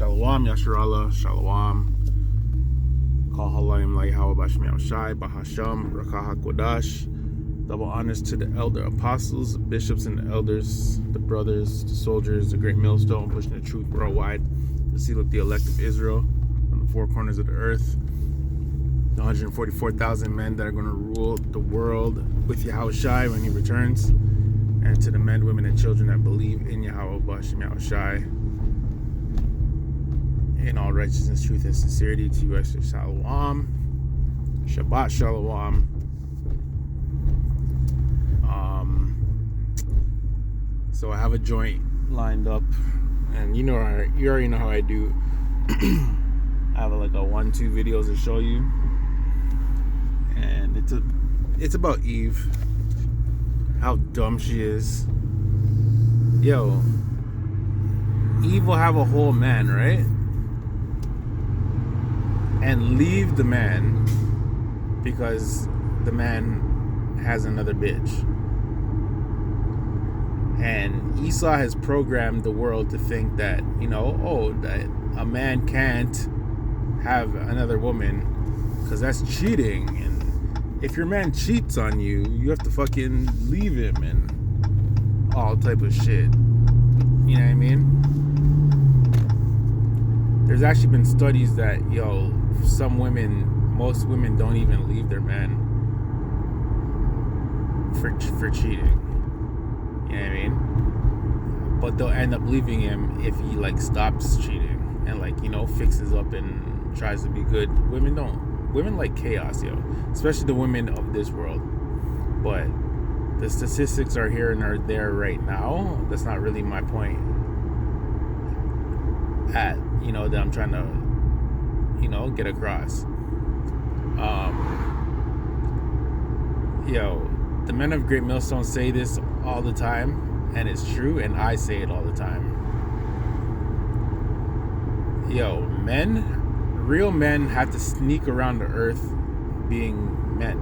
Shalom, Yasharallah, Shalom. Kal Halayim Lai Hawabashmi Shai, Bahasham, Rakah HaKodash. Double honors to the elder apostles, the bishops and the elders, the brothers, the soldiers, the great millstone pushing the truth worldwide, the seal of the elect of Israel on the four corners of the earth, the 144,000 men that are going to rule the world with Yahushai when he returns, and to the men, women, and children that believe in Yahweh Yahushai in all righteousness, truth, and sincerity. To you, Esther Shalom, Shabbat Shalom. So I have a joint lined up, and you already know how I do. I have like a 1-2 videos to show you, and it's about Eve, how dumb she is. Yo, Eve will have a whole man, right? And leave the man because the man has another bitch. And Esau has programmed the world to think that, that a man can't have another woman because that's cheating. And if your man cheats on you, you have to fucking leave him and all type of shit. You know what I mean? There's actually been studies that, most women don't even leave their man for cheating. You know what I mean? But they'll end up leaving him if he stops cheating and fixes up and tries to be good. Women like chaos, especially the women of this world. But the statistics are here and are there right now. That's not really my point that I'm trying to get across. The men of Great Millstone say this all the time, and it's true, and I say it all the time. Real men have to sneak around the earth being men.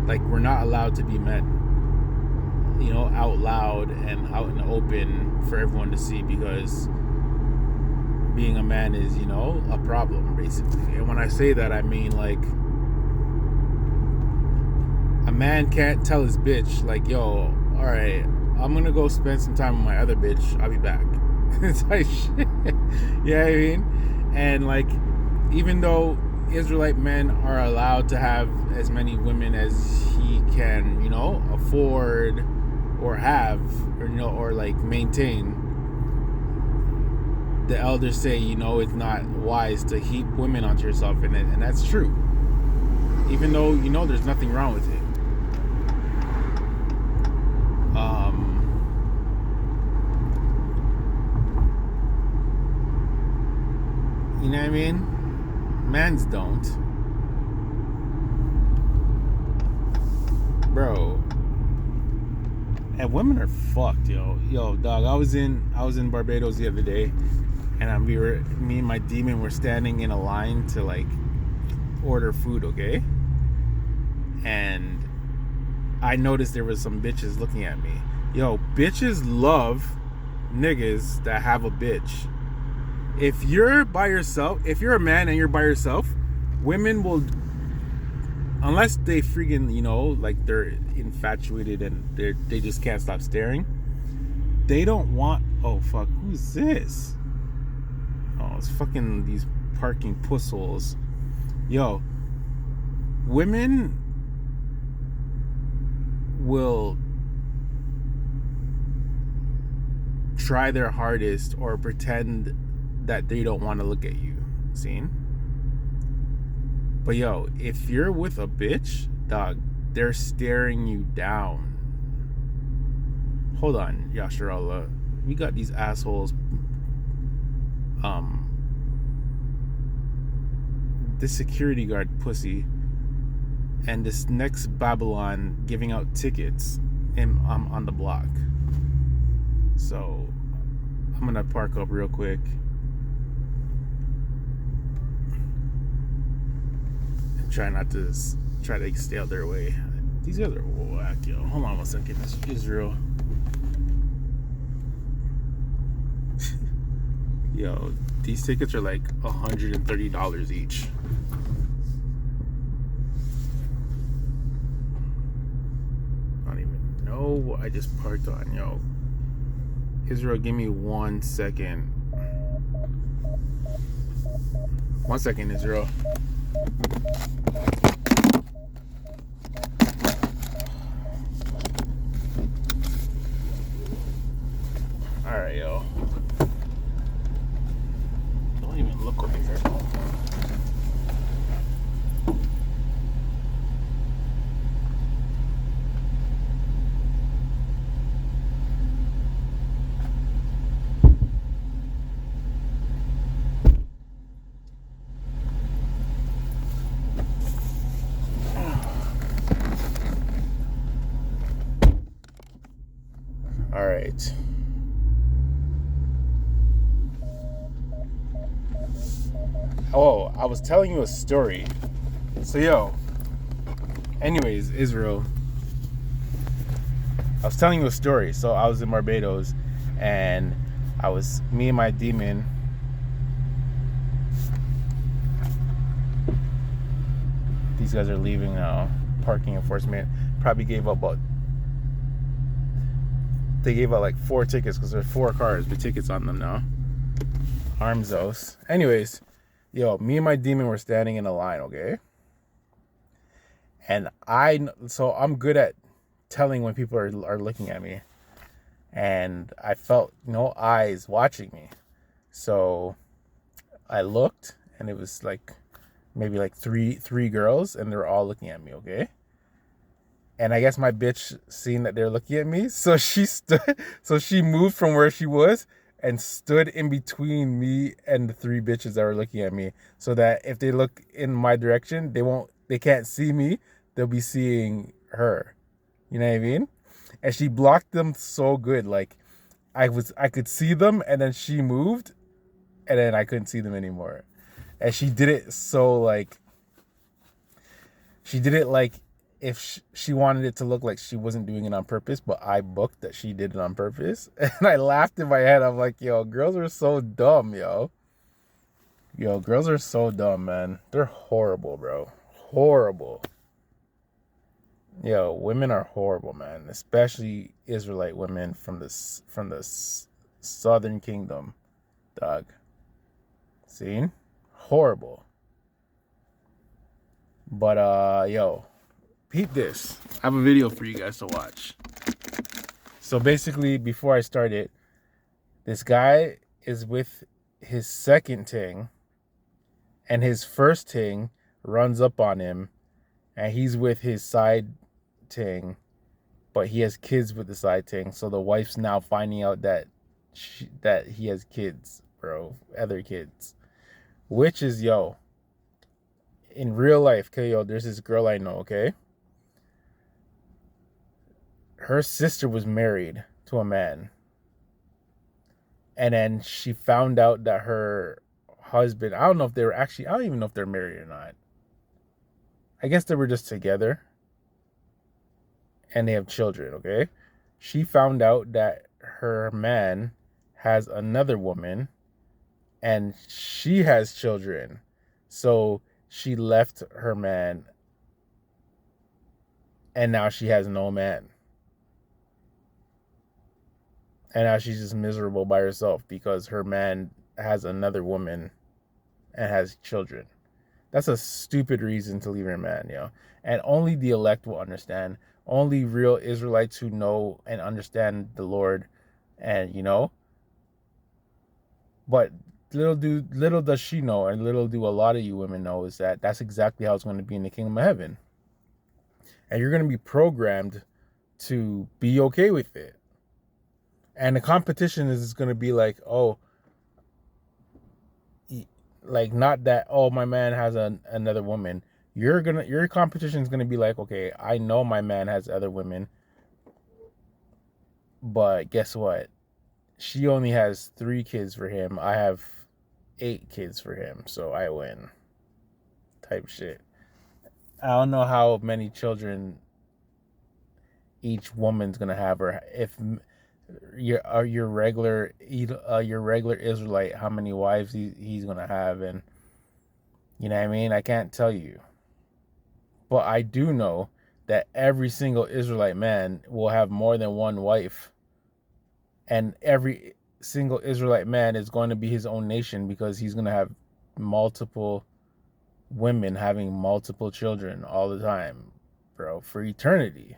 We're not allowed to be men, out loud and out in the open for everyone to see, because being a man is, a problem, basically. And when I say that, I mean, a man can't tell his bitch, all right, I'm gonna go spend some time with my other bitch, I'll be back. It's like shit. You know what I mean? And even though Israelite men are allowed to have as many women as he can, afford or have, or maintain, the elders say, it's not wise to heap women onto yourself, and that's true. Even though, there's nothing wrong with it. You know what I mean? Mans don't. Bro. And women are fucked, yo. Yo, dog, I was in Barbados the other day, and me and my demon were standing in a line to order food, okay? And I noticed there was some bitches looking at me. Yo, bitches love niggas that have a bitch. If you're by yourself, if you're a man and you're by yourself, women will, unless they freaking, they're infatuated and they just can't stop staring. They don't want, oh fuck, who's this? Oh, it's fucking these parking pussholes. Yo, women will try their hardest or pretend that they don't want to look at you. Seen? But yo, if you're with a bitch, dog, they're staring you down. Hold on, Yasharallah. We got these assholes. This security guard pussy and this next Babylon giving out tickets on the block. So I'm gonna park up real quick. Try to stay out their way. These guys are whack, yo. Hold on 1 second. This is Israel. Yo, these tickets are like $130 each. I don't even know what I just parked on. Yo, Israel, give me 1 second. 1 second, Israel. All right, yo. Don't even look over here. All right. Oh, I was telling you a story. So, yo, anyways, Israel, I was telling you a story. So, I was in Barbados, and me and my demon. These guys are leaving now. Parking enforcement probably gave up they gave out like 4 tickets because there's 4 cars with tickets on them now. Armzos. Anyways, yo, me and my demon were standing in a line, okay? And I'm good at telling when people are looking at me. And I felt no eyes watching me. So I looked, and it was like maybe like three girls, and they're all looking at me, okay? And I guess my bitch seen that they're looking at me, so she moved from where she was and stood in between me and the 3 bitches that were looking at me, so that if they look in my direction, they can't see me, they'll be seeing her. You know what I mean? And she blocked them so good, like I could see them, and then she moved, and then I couldn't see them anymore. And she did it so like if she wanted it to look like she wasn't doing it on purpose, but I booked that she did it on purpose. And I laughed in my head. I'm like, yo, girls are so dumb, yo. Yo, girls are so dumb, man. They're horrible, bro. Horrible. Yo, women are horrible, man. Especially Israelite women from the Southern Kingdom, dog. See? Horrible. But, yo, peep this. I have a video for you guys to watch. So basically, before I start it, this guy is with his second ting, and his first ting runs up on him, and he's with his side ting, but he has kids with the side ting. So the wife's now finding out that he has kids, bro, other kids, which is, yo, in real life, okay, yo, there's this girl I know, okay? Her sister was married to a man. And then she found out that her husband, I don't even know if they're married or not. I guess they were just together. And they have children, okay? She found out that her man has another woman, and she has children. So she left her man, and now she has no man. And now she's just miserable by herself because her man has another woman and has children. That's a stupid reason to leave her man, yo. And only the elect will understand. Only real Israelites who know and understand the Lord, and But little does she know, and little do a lot of you women know, is that that's exactly how it's going to be in the kingdom of heaven. And you're going to be programmed to be okay with it. And the competition is going to be like, oh, like not that, oh, my man has another woman. Your competition is going to be like, okay, I know my man has other women, but guess what? She only has 3 kids for him. I have 8 kids for him, so I win. Type shit. I don't know how many children each woman's going to have, or if your regular Israelite how many wives he's gonna have, and you know what I mean. I can't tell you, but I do know that every single Israelite man will have more than one wife, and every single Israelite man is going to be his own nation because he's gonna have multiple women having multiple children all the time, bro, for eternity.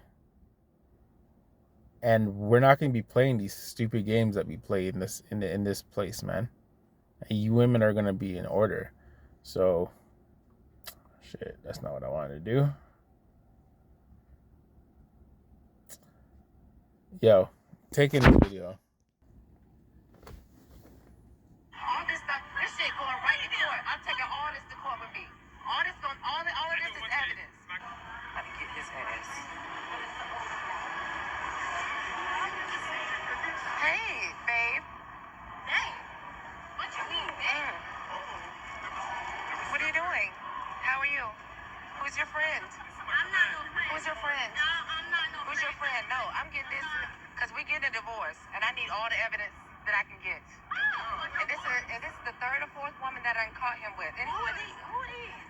And we're not going to be playing these stupid games that we play in this place, man. And you women are going to be in order. So shit, that's not what I wanted to do. Yo, taking the video. All this stuff, this shit going right to court. I'm taking all this to court with me. All of this is evidence. Let me get his ass. Hey, babe. Hey. What you mean, babe? What are you doing? How are you? Who's your friend? I'm not no friend. Who's your friend? No, I'm not no friend. Who's your friend? No, I'm getting this because we getting a divorce, and I need all the evidence that I can get. And this is the third or fourth woman that I caught him with. And who are these? Who are these?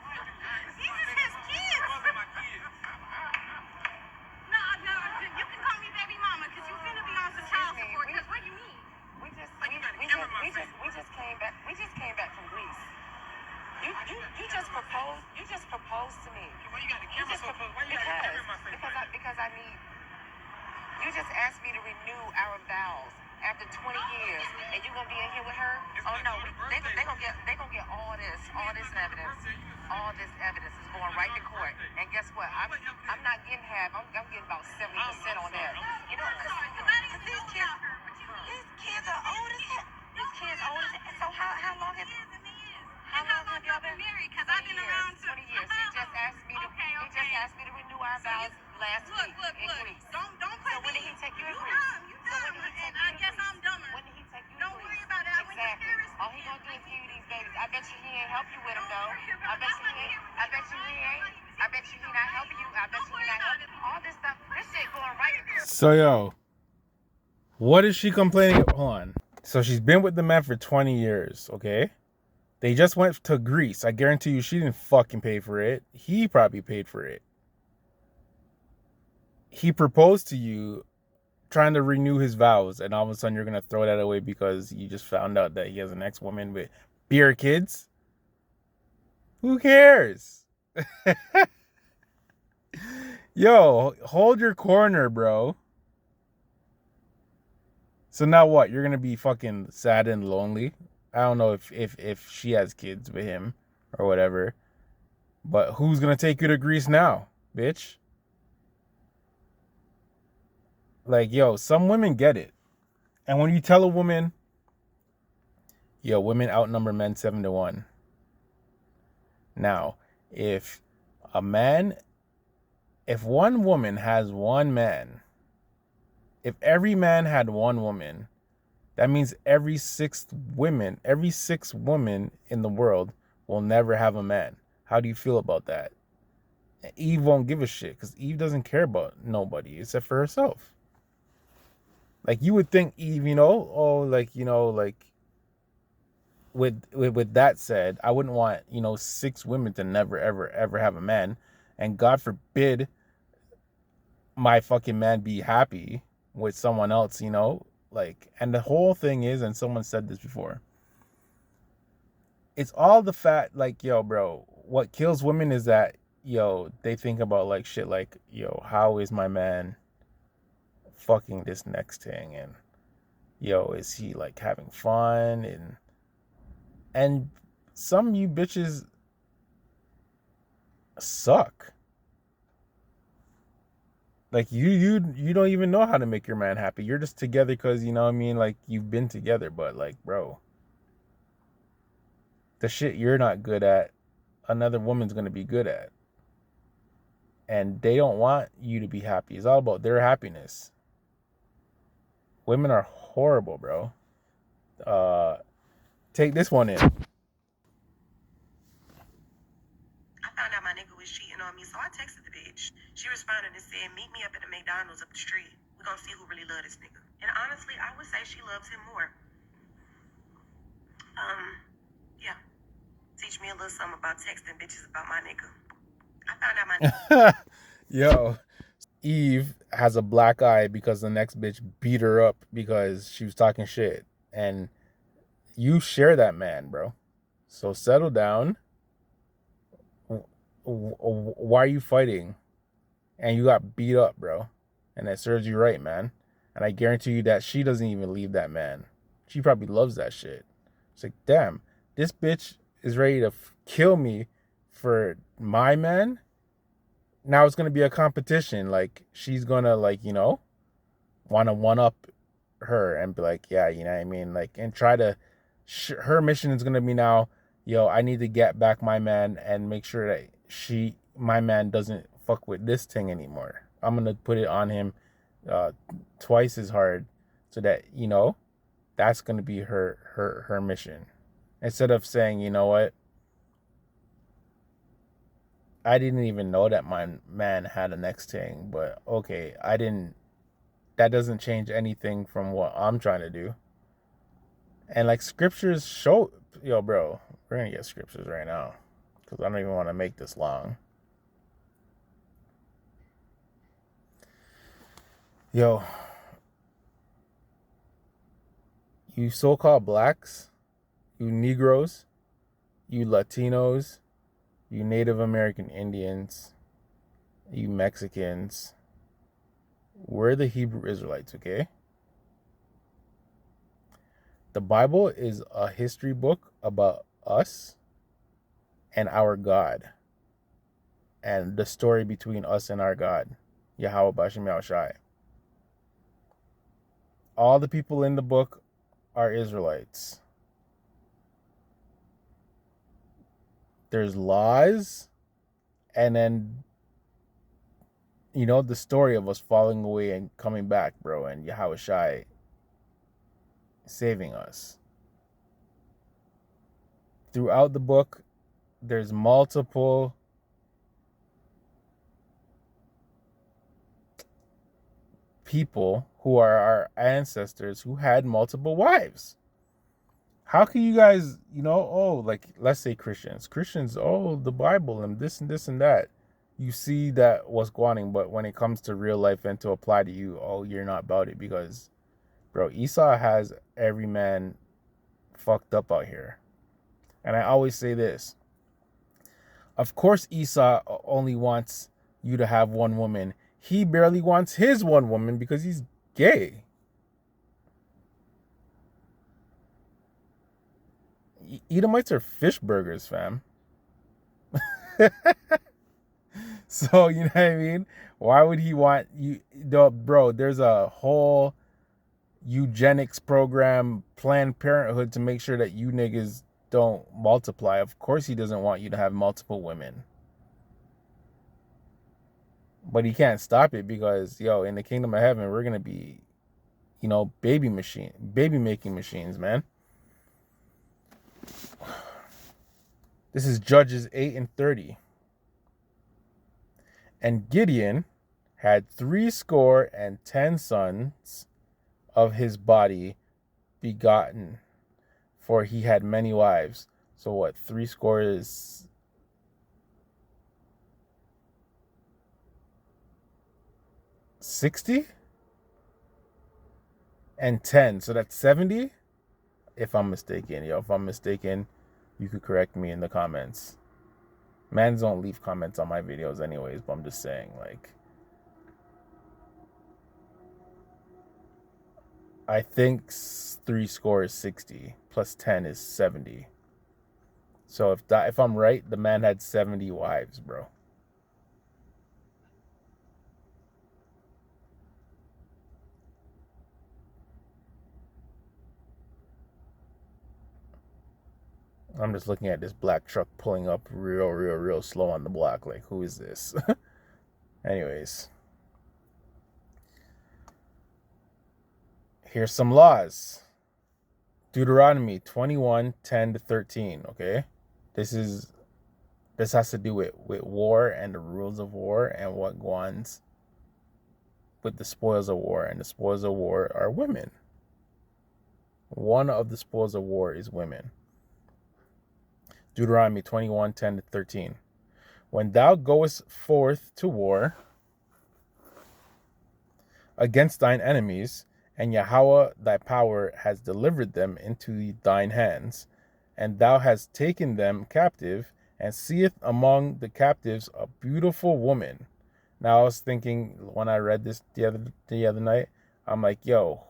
These is his kids. No, you can call me baby mama because you finna be on some child support. Because what do you mean? We just came back. We just came back from Greece. You just proposed. You just proposed to me. Why you got the camera so close? Why you got the camera in my face? Because I need. You just asked me to renew our vows after 20 years, and you gonna be in here with her? Oh no, they gonna get all this evidence. All this evidence is going right to court. And guess what? I'm not getting half. I'm getting about 70% on that. You know, because these kids are old as hell. These kids old as hell. So how long have y'all been married? Because I've been around 20 years. He just asked me to renew our vows last week in Greece. Don't play. So when did he take you to Greece? You dumb. And I guess I'm dumber. When did he take you to Greece? Don't worry about it. Exactly. All he gonna do is give you these babies. I bet you he ain't help you with them though. I bet you he ain't. I bet you he not helping you. I bet you he not helping. All this stuff. This shit going right. So yo, what is she complaining? Hold on. So she's been with the man for 20 years, okay? They just went to Greece. I guarantee you she didn't fucking pay for it. He probably paid for it. He proposed to you trying to renew his vows, and all of a sudden you're going to throw that away because you just found out that he has an ex-woman with beer kids? Who cares? Yo, hold your corner, bro. So now what? You're going to be fucking sad and lonely? I don't know if she has kids with him or whatever. But who's going to take you to Greece now, bitch? Like, yo, some women get it. And when you tell a woman, yo, women outnumber men 7-1. Now, if one woman has one man, if every man had one woman, that means every six woman in the world will never have a man. How do you feel about that? Eve won't give a shit because Eve doesn't care about nobody except for herself. Like, you would think Eve, with that said, I wouldn't want, 6 women to never, ever, ever have a man. And God forbid my fucking man be happy with someone else, and the whole thing is, and someone said this before, it's all the fact, like, yo, bro, what kills women is that, they think about, like, shit like, how is my man fucking this next thing, and is he like having fun, and some of you bitches suck. Like, you don't even know how to make your man happy. You're just together because, like, you've been together. But, like, bro, the shit you're not good at, another woman's gonna be good at, and they don't want you to be happy. It's all about their happiness. Women are horrible, bro. Take this one in. I found out my nigga was cheating on me, so I texted the bitch. She responded and said, meet me up at the McDonald's up the street. We gonna see who really love this nigga. And honestly, I would say she loves him more. Yeah. Teach me a little something about texting bitches about my nigga. I found out my Yo, Eve has a black eye because the next bitch beat her up because she was talking shit. And you share that man, bro. So settle down. Why are you fighting? And you got beat up, bro. And that serves you right, man. And I guarantee you that she doesn't even leave that man. She probably loves that shit. It's like, damn, this bitch is ready to kill me for my man. Now it's going to be a competition. Like, she's going to, like, want to one up her and be like, yeah, you know what I mean? Like, and try to, her mission is going to be now, yo, I need to get back my man and make sure that my man doesn't fuck with this thing anymore. I'm going to put it on him twice as hard so that, that's going to be her mission. Instead of saying, you know what? I didn't even know that my man had a next thing, but okay, that doesn't change anything from what I'm trying to do. And like scriptures show, yo, bro, we're going to get scriptures right now because I don't even want to make this long. Yo, you so-called blacks, you Negroes, you Latinos, you Native American Indians, you Mexicans, we're the Hebrew Israelites, okay? The Bible is a history book about us and our God and the story between us and our God, Yahweh Bashem Yahushai. All the people in the book are Israelites. There's laws, and then, the story of us falling away and coming back, bro, and Yahushai saving us. Throughout the book, there's multiple people who are our ancestors who had multiple wives. How can you guys, like, let's say Christians, the Bible and this and that. You see that what's going on, but when it comes to real life and to apply to you, you're not about it because, bro, Esau has every man fucked up out here. And I always say this. Of course, Esau only wants you to have one woman. He barely wants his one woman because he's gay. Edomites are fish burgers, fam. So, you know what I mean? Why would he want you? Bro, there's a whole eugenics program, Planned Parenthood, to make sure that you niggas don't multiply. Of course he doesn't want you to have multiple women. But he can't stop it because, in the kingdom of heaven, we're going to be, baby making machines, man. This is Judges 8:30. And Gideon had 70 sons of his body begotten, for he had many wives. So what? 70 is 60? And 10. So that's 70? If I'm mistaken, if I'm mistaken, you could correct me in the comments. Mans don't leave comments on my videos anyways, but I'm just saying, like, I think 70 is 60 plus 10 is 70. So if I'm right, the man had 70 wives, bro. I'm just looking at this black truck pulling up real slow on the block. Like, who is this? Anyways. Here's some laws. Deuteronomy 21:10-13, okay? This has to do with war and the rules of war and what goes with the spoils of war, and the spoils of war are women. One of the spoils of war is women. Deuteronomy 21:10-13. When thou goest forth to war against thine enemies, and Yahweh thy power has delivered them into thine hands, and thou hast taken them captive, and seest among the captives a beautiful woman. Now I was thinking when I read this the other night, I'm like, yo,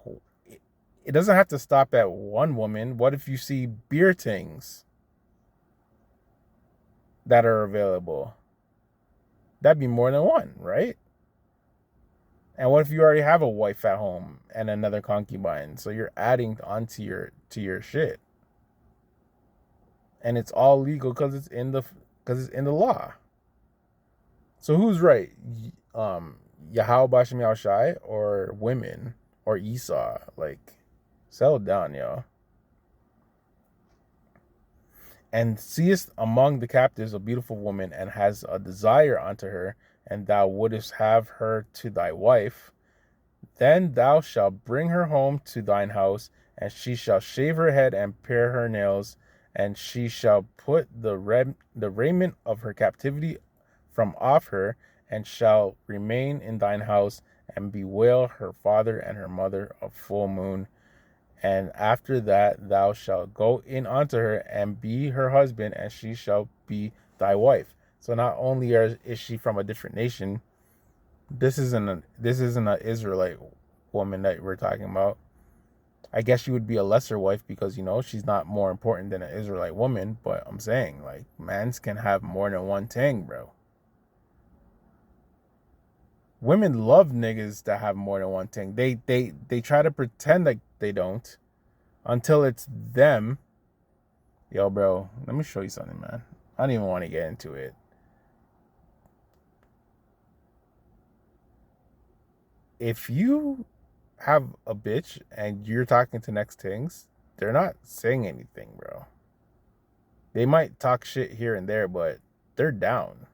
it doesn't have to stop at one woman. What if you see beer things that are available? That'd be more than one, right? And what if you already have a wife at home and another concubine? So you're adding onto your shit, and it's all legal because it's in the law. So who's right? Yahweh Bashem Yahushai or women or Esau? Like, settle down, yo. And seest among the captives a beautiful woman, and has a desire unto her, and thou wouldest have her to thy wife, then thou shalt bring her home to thine house, and she shall shave her head and pare her nails, and she shall put the raiment of her captivity from off her, and shall remain in thine house, and bewail her father and her mother a full moon. And after that thou shalt go in unto her and be her husband, and she shall be thy wife. So not only is she from a different nation, this isn't an Israelite woman that we're talking about. I guess she would be a lesser wife because, she's not more important than an Israelite woman. But I'm saying, like, mans can have more than one thing, bro. Women love niggas that have more than one thing. They try to pretend like they don't until it's them. Yo, bro, let me show you something, man. I don't even want to get into it. If you have a bitch and you're talking to next things, they're not saying anything, bro. They might talk shit here and there, but they're down.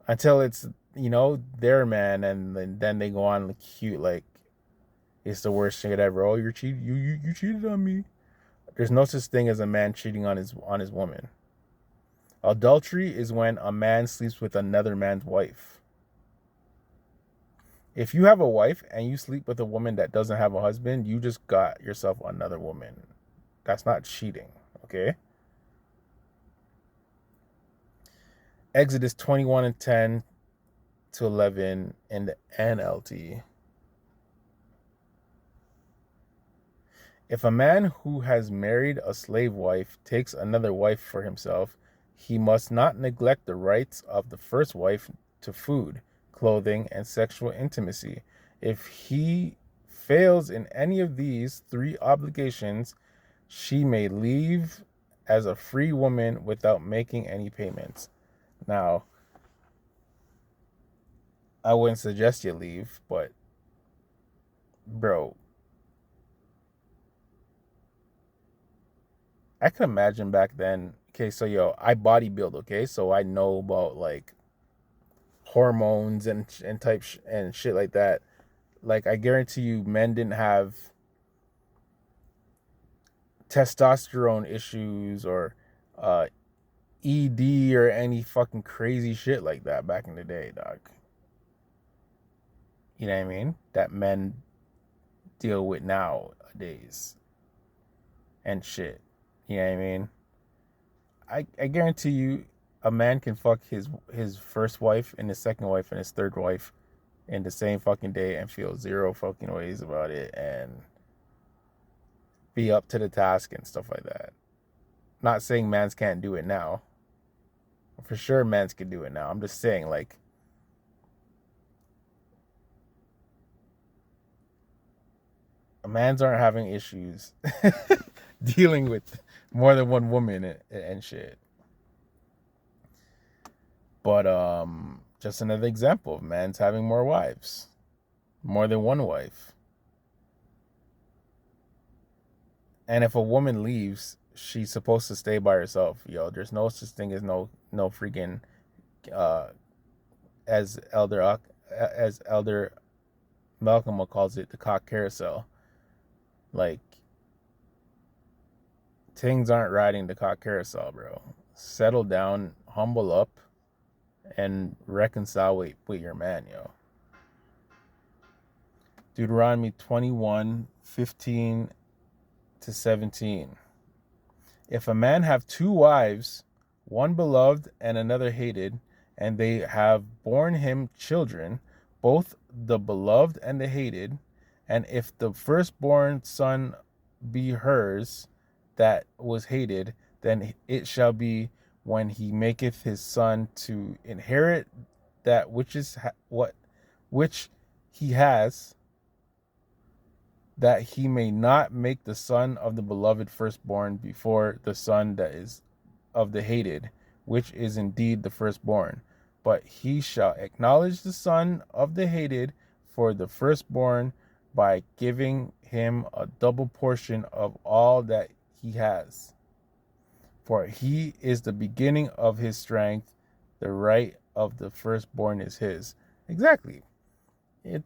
Until it's, their man, and then they go on cute, like, it's the worst shit ever. Oh, you cheated on me. There's no such thing as a man cheating on his woman. Adultery is when a man sleeps with another man's wife. If you have a wife and you sleep with a woman that doesn't have a husband, you just got yourself another woman. That's not cheating, okay? Exodus 21:10-11 in the NLT. If a man who has married a slave wife takes another wife for himself, he must not neglect the rights of the first wife to food, clothing, and sexual intimacy. If he fails in any of these three obligations, she may leave as a free woman without making any payments. Now, I wouldn't suggest you leave, but, bro, I can imagine back then. Okay, so I bodybuild. Okay, so I know about like hormones and and shit like that. Like, I guarantee you, men didn't have testosterone issues or ED or any fucking crazy shit like that back in the day, dog. You know what I mean? That men deal with nowadays and shit. You know what I mean? I guarantee you, a man can fuck his first wife and his second wife and his third wife in the same fucking day and feel zero fucking ways about it and be up to the task and stuff like that. Not saying mans can't do it now. For sure mans can do it now. I'm just saying, like, mans aren't having issues dealing with more than one woman and shit. But just another example of mans having more wives, more than one wife. And if a woman leaves, she's supposed to stay by herself. There's no such thing as no freaking as Elder as Elder Malcolm calls it, the cock carousel. Like, things aren't riding the cock carousel, bro. Settle down, humble up, and reconcile with your man, yo. Deuteronomy 21:15-17. If a man have two wives, one beloved and another hated, and they have borne him children, both the beloved and the hated, and if the firstborn son be hers that was hated, then it shall be when he maketh his son to inherit that which he has, that he may not make the son of the beloved firstborn before the son that is of the hated, which is indeed the firstborn. But he shall acknowledge the son of the hated for the firstborn by giving him a double portion of all that he has. For he is the beginning of his strength, the right of the firstborn is his. Exactly. It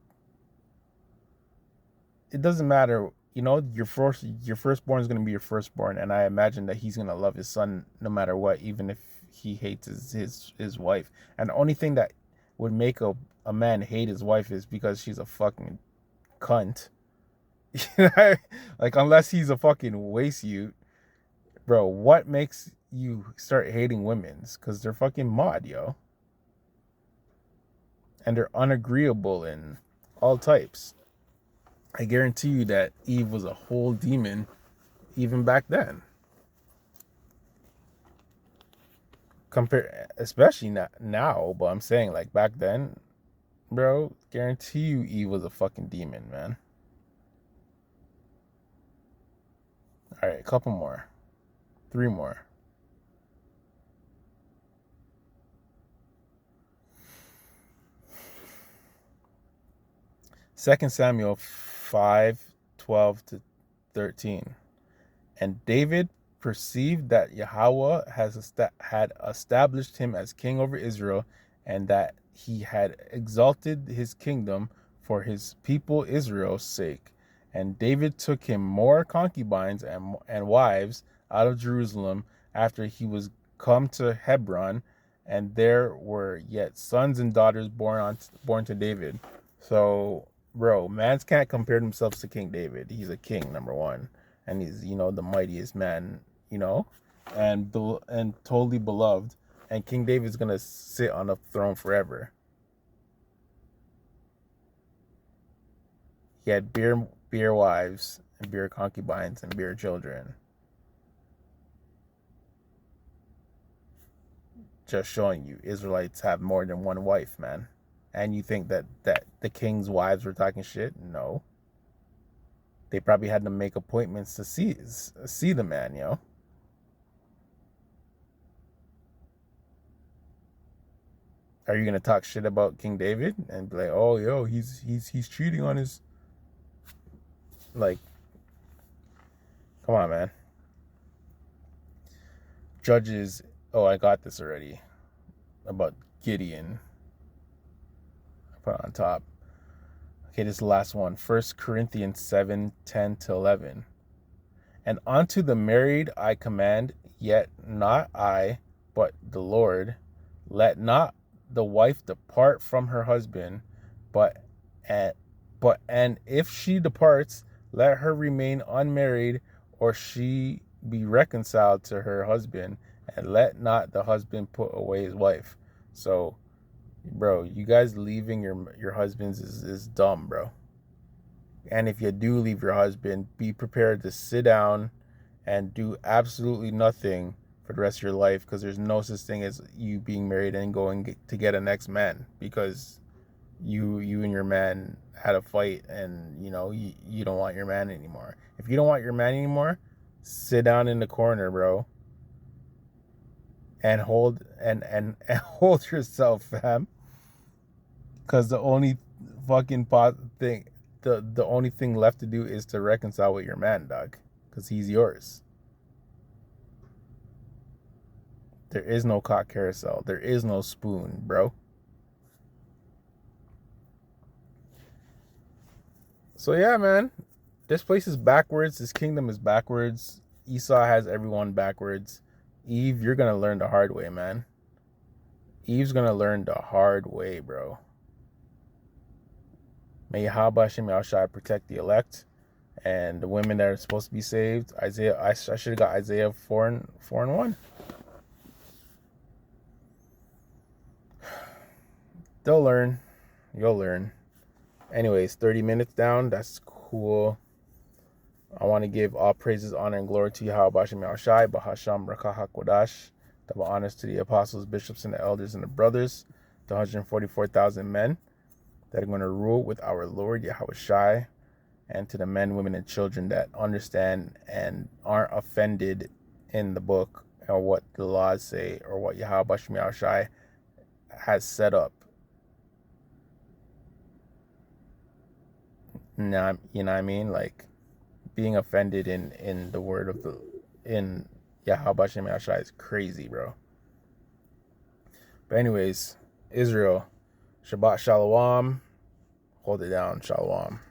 doesn't matter, your firstborn is going to be your firstborn, and I imagine that he's going to love his son no matter what, even if he hates his wife. And the only thing that would make a man hate his wife is because she's a fucking cunt. Like, unless he's a fucking waste youth, bro. What makes you start hating women's? Because they're fucking mod, yo, and they're unagreeable in all types. I guarantee you that Eve was a whole demon even back then. Especially not now, but I'm saying, like, back then, bro, guarantee you Eve was a fucking demon, man. All right, a couple more. 3 more. Second Samuel 5:12-13. And David perceived that Yahweh had established him as king over Israel, and that he had exalted his kingdom for his people Israel's sake. And David took him more concubines and wives out of Jerusalem after he was come to Hebron, and there were yet sons and daughters born to David. So, bro, mans can't compare themselves to King David. He's a king, number one, and he's, the mightiest man, and totally beloved. And King David's gonna sit on the throne forever. He had beer wives and beer concubines and beer children. Just showing you, Israelites have more than one wife, man. And you think that the king's wives were talking shit? No. They probably had to make appointments to see the man, yo. Are you gonna talk shit about King David and be like, oh, yo, he's cheating on his, like, come on, man. Judges, oh, I got this already, about Gideon. I put it on top. Okay, this is the last one. 1 Corinthians 7:10-11. And unto the married I command, yet not I, but the Lord, let not the wife depart from her husband, and if she departs, let her remain unmarried, or she be reconciled to her husband, and let not the husband put away his wife. So, bro, you guys leaving your husbands is dumb, bro. And if you do leave your husband, be prepared to sit down and do absolutely nothing for the rest of your life, because there's no such thing as you being married and going to get a next man because you and your man had a fight, and you don't want your man anymore. If you don't want your man anymore, sit down in the corner, bro, and hold yourself, fam. Because the only fucking thing, the only thing left to do is to reconcile with your man, dog, because he's yours. There is no cock carousel. There is no spoon, bro. So yeah, man, this place is backwards. This kingdom is backwards. Esau has everyone backwards. Eve, you're gonna learn the hard way, man. Eve's gonna learn the hard way, bro. May Yahweh Hashem Yahushua protect the elect and the women that are supposed to be saved. Isaiah, I should have got Isaiah 4:1. They'll learn. You'll learn. Anyways, 30 minutes down. That's cool. I want to give all praises, honor, and glory to Yahweh Hashem Yahushai, Bahasham Rakah HaKodash. Double honors to the apostles, bishops, and the elders and the brothers, the 144,000 men that are going to rule with our Lord Yahweh Shai, and to the men, women, and children that understand and aren't offended in the book or what the laws say or what Yahweh Hashem Yahushai has set up. Nah, you know what I mean? Like, being offended in the word of in Yahweh Hashem Yahushai is crazy, bro. But anyways, Israel, Shabbat Shalom. Hold it down, Shalom.